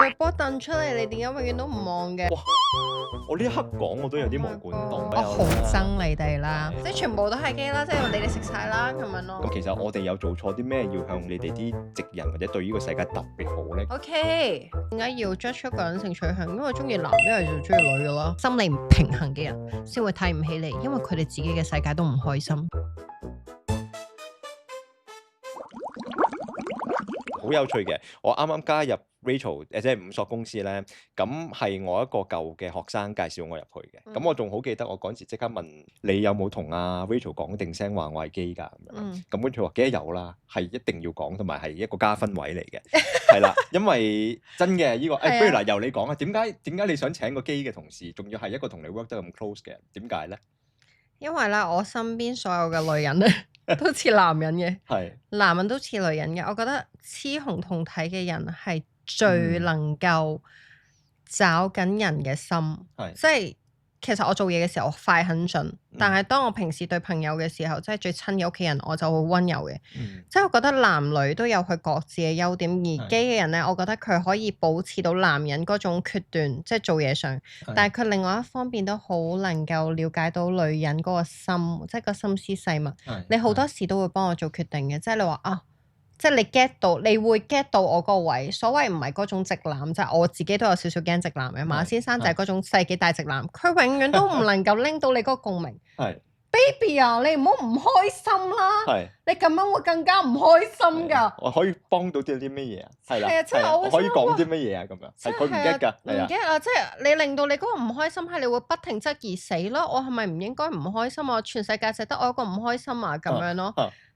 腳波掟出嚟，你點解永遠都唔望嘅？我呢一刻講我都有啲毛管戙。我好憎你哋啦，即係全部都係基啦，即係你哋食晒啦咁樣咯。咁其實我哋有做錯啲咩要向你哋啲直人或者對呢個世界特別好咧？ OK，點解要 judge 一個人性取向？因為中意男，因為就中意女噶咯。心理唔平衡嘅人先會睇唔起你，因為佢哋自己嘅世界都唔開心。好有趣嘅，我啱啱加入 Rachel 即係五索公司咧，咁係我一個舊嘅學生介紹我入去嘅。咁我仲好記得我嗰陣時即刻問你有冇同阿 Rachel 講定聲話我係基㗎咁樣。咁跟住話記得有啦，係一定要講，同埋係一個加分位嚟嘅，係啦，因為真嘅呢個不如嗱由你講啊，點解你想請個基嘅同事，仲要係一個同你 work 得咁 close 嘅人？點解咧？因為咧，我身邊所有嘅女人咧都似男人嘅，係男人都似女人嘅。我覺得雌雄同體嘅人係最能夠找緊人嘅心，即係其實我做嘢嘅時候我快很準，但係當我平時對朋友嘅時候，即係最親嘅屋企人，我就會温柔嘅。即係我覺得男女都有佢各自嘅優點，而基嘅人呢，我覺得佢可以保持到男人嗰種決斷，即係做嘢上，但係佢另外一方面都好能夠了解到女人嗰個心，即係個心思細密。你好多時都會幫我做決定嘅，即係你話啊。即係你 get 到，你會 get 到我個位。所謂唔係嗰種直男，即係我自己都有少少驚直男嘅。馬先生就係嗰種世紀大直男，佢永遠都唔能夠拎到你嗰個共鳴。Baby 啊，你唔好唔開心啦。你咁樣會更加唔開心㗎。我可以幫到啲咩嘢啊？係啦，即係我可以講啲乜嘢啊？咁樣係佢唔 get 㗎，唔 get 啊！即係你令到你嗰個唔開心係你會不停質疑死咯。我係咪唔應該唔開心啊？全世界就得我一個唔開心啊咁樣咯。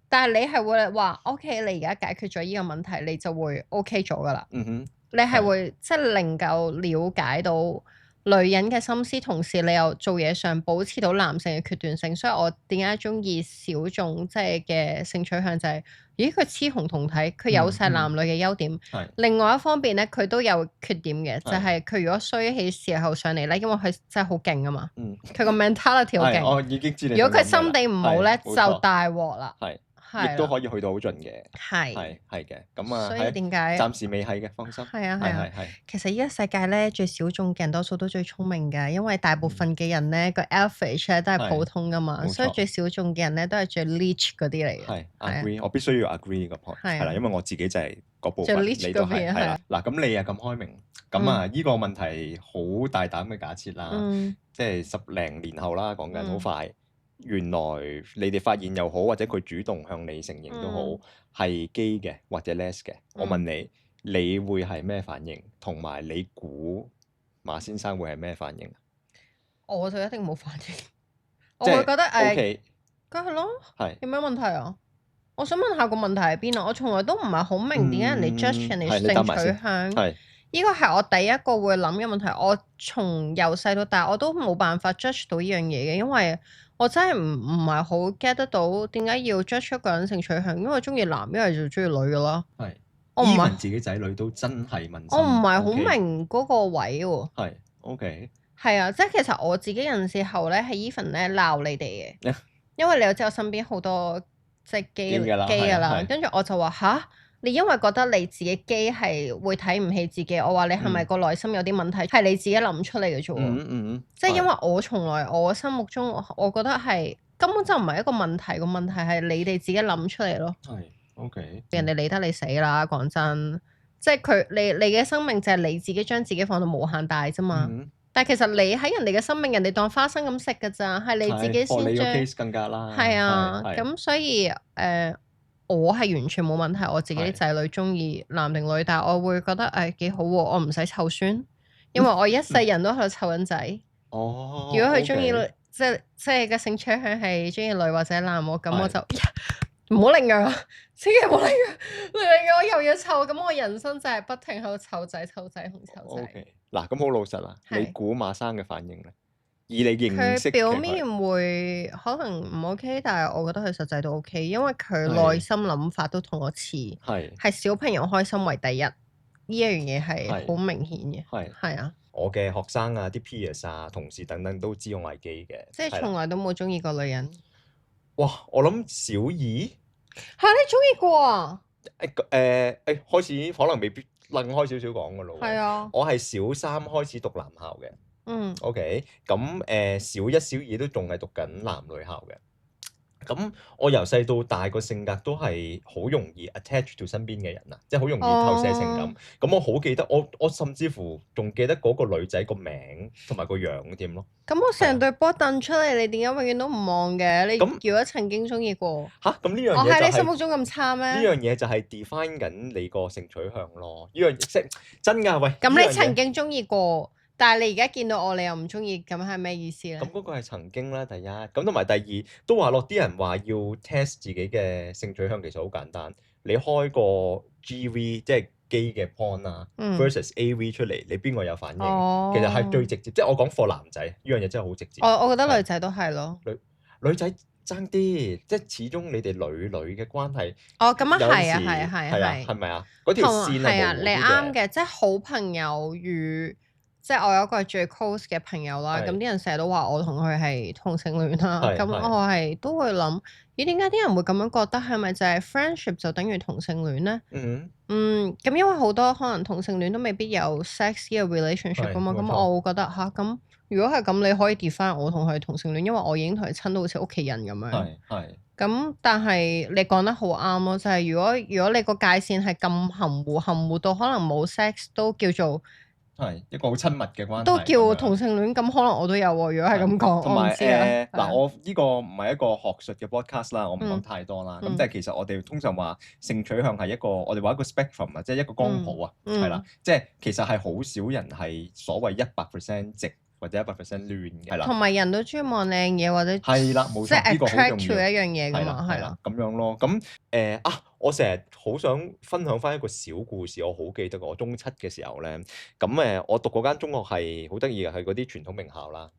但係你係會話 OK，你而家解決咗呢個問題，你就會 OK 咗噶啦。你係會即係能夠了解到女人嘅心思，同時你又做嘢上保持到男性嘅決斷性。所以我點解中意小眾即係嘅性取向就係，咦佢雌雄同體，佢有晒男女嘅優點。另外一方面咧，佢都有缺點嘅，就係佢如果衰起時候上嚟咧，因為佢真係好勁啊嘛。佢個 mentality 好勁。我已經知你。如果佢心地唔好咧，就大鑊啦。亦都可以去到好盡嘅，係嘅，咁啊，所以點解暫時未係嘅，放心。係。其實依個世界咧，最小眾嘅人多數都最聰明㗎，因為大部分嘅人咧個 average 咧都係普通㗎嘛，所以最小眾嘅人咧都係最 leech 嗰啲嚟嘅。係 agree，我必須要 agree 呢個 point，係啦，因為我自己就係嗰部分，你都係係啦。嗱，咁你又咁開明，咁啊呢個問題好大膽嘅假設啦，即係10零年後啦，講緊好快。原來你哋發現又好，或者佢主動向你承認都好，係基嘅或者 les 嘅。我問你，你會係咩反應？同埋你估馬先生會係咩反應？我就一定冇反應，我會覺得OK，梗係咯，係有咩問題啊？我想問下個問題喺邊啊？我從來都唔係好明點解人哋 judge 人哋性取向。呢個係我第一個會諗嘅問題。我從由細到大我都冇辦法 judge 到呢樣嘢嘅，因為我真係唔係好 get 得到點解要 judge 一個人性取向，因為中意男，因為就中意女噶啦。我唔係自己仔女都真係問心。我唔係好明嗰個位喎。OK。係啊，即係其實我自己有陣時候咧係 even 咧鬧你哋嘅，因為你又知我身邊好多即係基㗎啦，跟住我就話吓。你因為覺得你自己基係會睇唔起自己，我話你係咪個內心有啲問題？係你自己諗出嚟嘅啫喎。即係因為我從來我心目中，我覺得係根本就唔係一個問題，個問題係你哋自己諗出嚟咯。OK。人哋理得你死啦，講真，即係你嘅生命就係你自己將自己放到無限大啫嘛。但係其實你喺人哋嘅生命，人哋當花生咁食㗎咋，係你自己先將。你個 case 更加啦。係啊，咁所以我係完全冇問題，我自己啲仔女中意男定女，但係我會覺得幾好喎，我唔使湊孫，因為我一世人都喺度湊緊仔。如果佢中意即係個性取向係中意女或者男，咁我就唔好領養啊！千祈唔好領養，我又要湊，咁我人生就係不停喺度湊仔同湊仔。嗱，咁好老實啦，你估馬生嘅反應咧？以你認識佢表面會可能唔 OK，但係我覺得佢實際都 OK，因為佢內心諗法都同我似，係小朋友開心為第一，呢一樣嘢係好明顯嘅。係啊，我嘅學生啊、啲 peers 啊、同事等等都知我係基嘅，即係從來都冇中意過女人。哇！我諗小二嚇你中意過啊？開始可能未必楞開少少講㗎咯喎。係啊，我係小三開始讀男校嘅。OK，咁小一小二都仲係讀緊男女校嘅。咁我由細到大個性格都係好容易 attach 到身邊嘅人啊，即係好容易投射情感。咁我好記得我甚至乎仲記得嗰個女仔個名同埋個樣添咯。咁我成隊波掟出嚟，你點解永遠都唔望嘅？你如果曾經中意過嚇，咁呢樣嘢我喺你心目中咁差咩？呢樣嘢就係 define 緊你個性取向咯。呢樣即真㗎，喂。咁你曾經中意過？但係你而家見到我，你又唔中意，咁係咩意思咧？咁嗰個係曾經啦，第一。咁同埋第二都話落啲人話要 test 自己嘅性取向，其實好簡單。你開個 GV 即係基嘅 porn 啊，versus AV 出嚟，你邊個有反應？其實係最直接。即係我講 for 男仔，呢樣嘢真係好直接。我覺得女仔都係咯。女仔爭啲，即係始終你哋女嘅關係。咁啊係啊係咪啊？嗰條線係啊，你啱嘅，即係好朋友與。即係我有一個最 close 嘅朋友啦，咁啲人成日都話我同佢係同性戀啦，咁我係都會諗，咦點解啲人會咁樣覺得？係咪就係 friendship 就等於同性戀咧？咁因為好多可能同性戀都未必有 sex 嘅 relationship 㗎嘛，咁我會覺得咁如果係咁，你可以 define 我同佢係同性戀，因為我已經同佢親到好似屋企人咁樣。咁但係你講得好啱咯，就係如果你個界線係咁含糊到可能冇 sex 都叫做。係一個好親密嘅關係，都叫同性戀，咁可能我都有喎。如果係咁講，同埋嗱，我呢個唔係一個學術嘅 podcast 啦，我唔講太多啦。咁即係其實我哋通常話性取向係一個我哋話一個 spectrum 啊，即係一個光譜啊，係啦，即係其實係好少人係所謂100%直或者100%亂嘅，係啦。同埋人都中意望靚嘢或者係啦，冇錯，呢個好重要。即係 attract to 一樣嘢㗎嘛，係啦，咁樣咯。咁我成日好想分享翻一個小故事，我好記得我中七嘅時候咧，咁我讀嗰間中學係好得意嘅，係嗰啲傳統名校啦。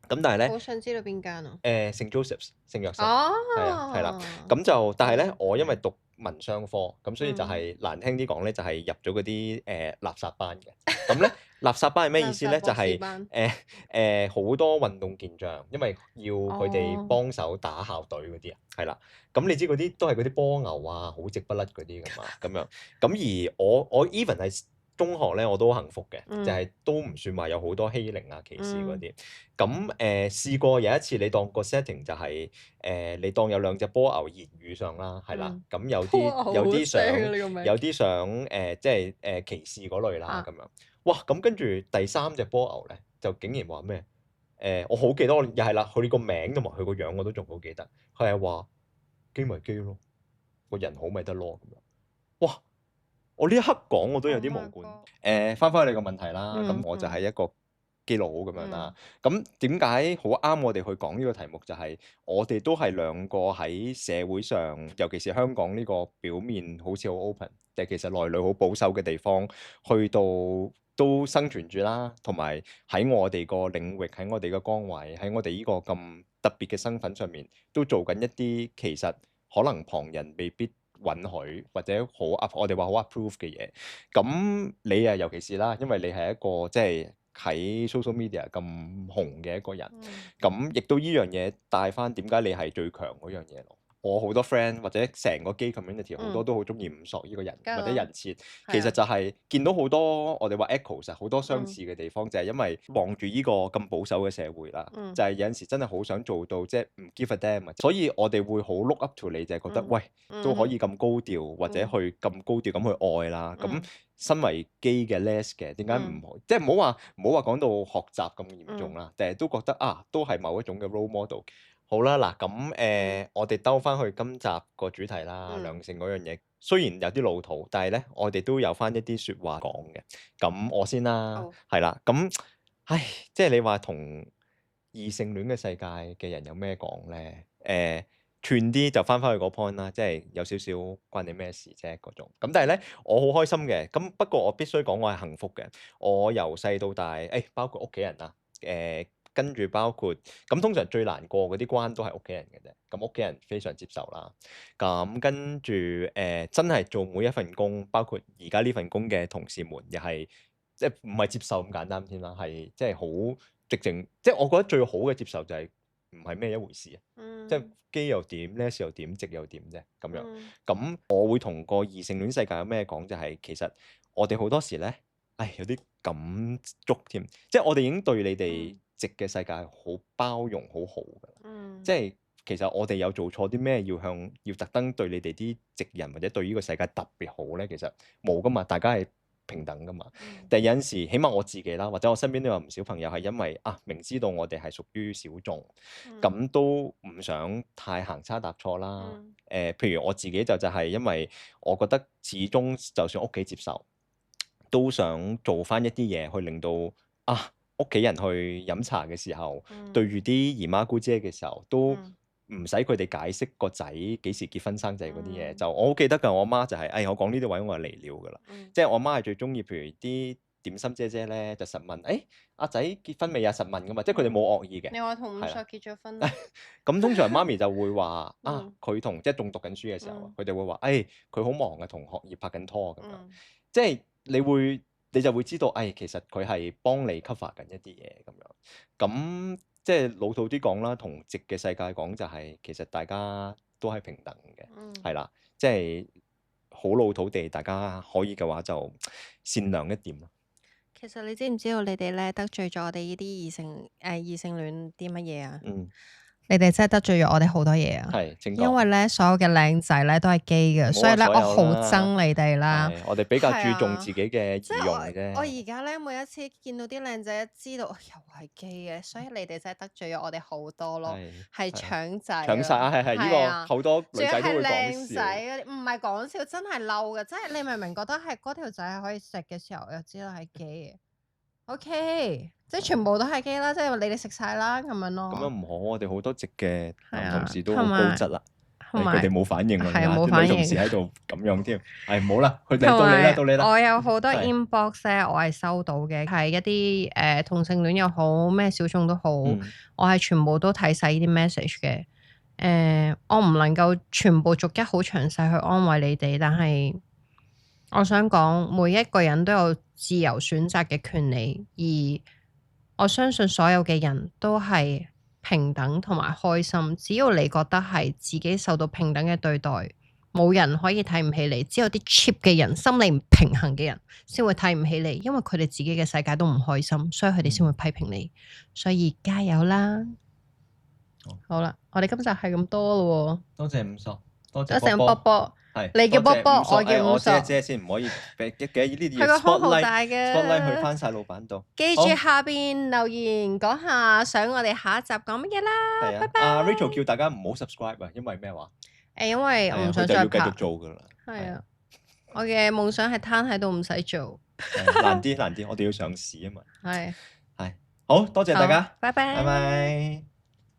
咁但係咧，好想知道邊間啊？St. Joseph's 聖約瑟，係啦。咁就但係咧，我因為讀文商科，咁所以就係難聽啲講咧，就係入咗嗰啲垃圾班嘅。咁咧，垃圾班係咩意思咧？就係好多運動健將，因為要佢哋幫手打校隊嗰啲啊，係啦。咁你知嗰啲都係嗰啲波牛啊，好直不甩嗰啲㗎嘛，咁樣。咁而我 even 係中學咧，我都好幸福嘅，就係都唔算話有好多欺凌啊、歧視嗰啲。咁試過有一次，你當個 setting 就係你當有兩隻波牛言語上啦，係啦。咁有啲想即係歧視嗰類啦，咁樣。哇！咁跟住第三隻波牛咧，就竟然話咩？我好記得，我又係啦，佢個名同埋佢個樣我都仲好記得。佢係話基咪基咯，個人好咪得咯咁樣。哇！我呢一刻講我都有啲毛管。翻返去你個問題啦，咁我就係一個基佬咁樣啦。咁點解好啱我哋去講呢個題目？就係我哋都係兩個喺社會上，尤其是香港呢個表面好似好 open，但係其實內裏好保守嘅地方，去到都生存住啦。同埋喺我哋個領域，喺我哋嘅崗位，喺我哋呢個咁特別嘅身份上面，都做緊一啲其實可能旁人未必允許或者我哋話好 approve 嘅嘢。咁你啊，尤其是啦，因為你係一個即係喺 social media 咁紅嘅一個人，咁亦都依樣嘢帶翻點解你係最強嗰樣嘢咯。我好多 friend 或者成個 gay community 好多都好中意伍索呢個人或者人設，其實就係見到好多我哋話 echo 實好多相似嘅地方，就係因為望住呢個咁保守嘅社會啦，就係有陣時真係好想做到即係唔 give a damn，所以我哋會好 look up to 你，就係覺得喂都可以咁高調或者去咁高調咁去愛啦。咁身為 gay 嘅 les 嘅，點解唔好？即係唔好話講到學習咁嚴重啦，但係都覺得都係某一種嘅 role model。好啦，嗱咁我哋兜翻去今集個主題啦，兩性嗰樣嘢，雖然有啲老土，但係咧我哋都有翻一啲説話講嘅。咁我先啦，係啦，咁即係你話同異性戀嘅世界嘅人有咩講咧？串啲就翻去嗰 point 啦，即係有少少關你咩事啫嗰種。咁但係咧，我好開心嘅。咁不過我必須講，我係幸福嘅。我由細到大，包括屋企人啊，跟住包括咁，通常最難過嗰啲關都係屋企人嘅啫。咁屋企人非常接受啦。咁跟住真係做每一份工，包括而家呢份工嘅同事們，又係即係唔係接受咁簡單添啦，係即係好直情。即係我覺得最好嘅接受就係唔係咩一回事啊。即係基又點，les 又點，直又點啫咁樣。咁我會同個異性戀世界有咩講？就係其實我哋好多時咧，有啲感觸添，即係我哋已經對你哋直嘅世界好包容、好好㗎。即係其實我哋有做錯啲咩，要特登對你哋啲直人或者對呢個世界特別好咧？其實冇噶嘛，大家係平等噶嘛。但係有陣時，起碼我自己啦，或者我身邊都有唔少朋友係因為明知道我哋係屬於小眾，咁都唔想太行差踏錯啦。譬如我自己就係因為我覺得始終就算屋企接受，都想做翻一啲嘢去令到屋企人去飲茶嘅時候，對住啲姨媽姑姐嘅時候，都唔使佢哋解釋個仔幾時結婚生仔嗰啲嘢。就我好記得㗎，我媽就係，我講呢啲位我係嚟了㗎啦。即係我媽係最中意，譬如啲點心姐姐咧，就實問，阿仔結婚未啊？實問㗎嘛，即係佢哋冇惡意嘅。你話同5歲結咗婚？咁通常媽咪就會話佢同即係仲讀緊書嘅時候，佢哋會話，佢好忙啊，同學業拍緊拖咁樣。即係你就會知道，其實佢係幫你 cover 緊一啲嘢咁樣。咁即係老土啲講啦，同直嘅世界講就係，其實大家都係平等嘅，係啦。即係好老土地，大家可以嘅話就善良一點咯。其實你知唔知道你哋咧得罪咗我哋呢啲異性戀啲乜嘢啊？你哋真係得罪咗我哋好多嘢啊！因為咧所有嘅靚仔咧都係基嘅，所以咧我好憎你哋啦。我哋比較注重自己嘅儀容嘅啫。我而家咧每一次見到啲靚仔，知道又係基嘅，所以你哋真係得罪咗我哋好多咯，係搶仔。搶晒係呢個好多女仔都會講笑。仲係靚仔，唔係講笑，真係嬲嘅，即係你明明覺得係嗰條仔係可以食嘅時候，又知道係基嘅。OK。即係全部都係基啦，即係你哋食晒啦咁樣咯。咁樣唔好，我哋好多直嘅男同事都好高質啦，佢哋冇反應喎，冇反應。女同事喺度咁樣添，唔好啦，佢哋到你啦。我有好多 inbox 咧，我係收到嘅，係一啲同性戀又好，咩小眾都好，我係全部都睇晒呢啲 message 嘅。我唔能夠全部逐一好詳細去安慰你哋，但係我想講，每一個人都有自由選擇嘅權利，而我相信所有嘅人都係平等同埋開心，只要你覺得係自己受到平等嘅對待，冇人可以睇唔起你，只有啲 cheap 嘅人、心理唔平衡嘅人先會睇唔起你，因為佢哋自己嘅世界都唔開心，所以佢哋先會批評你。所以加油啦！好啦，我哋今集係咁多咯。多謝五索，多謝波波。你叫波波，我叫五索。我遮先，唔可以俾呢啲嘢。佢個胸好大嘅，spotlight 去翻晒老闆度。記住下邊留言講下想我哋下一集講乜嘢啦。拜拜。Rachel 叫大家唔好 subscribe 啊，因為咩話？因為我唔想再拍。繼續做噶啦。係啊，我嘅夢想係攤喺度唔使做。難啲，我哋要上市啊嘛。係。好多謝大家，拜拜。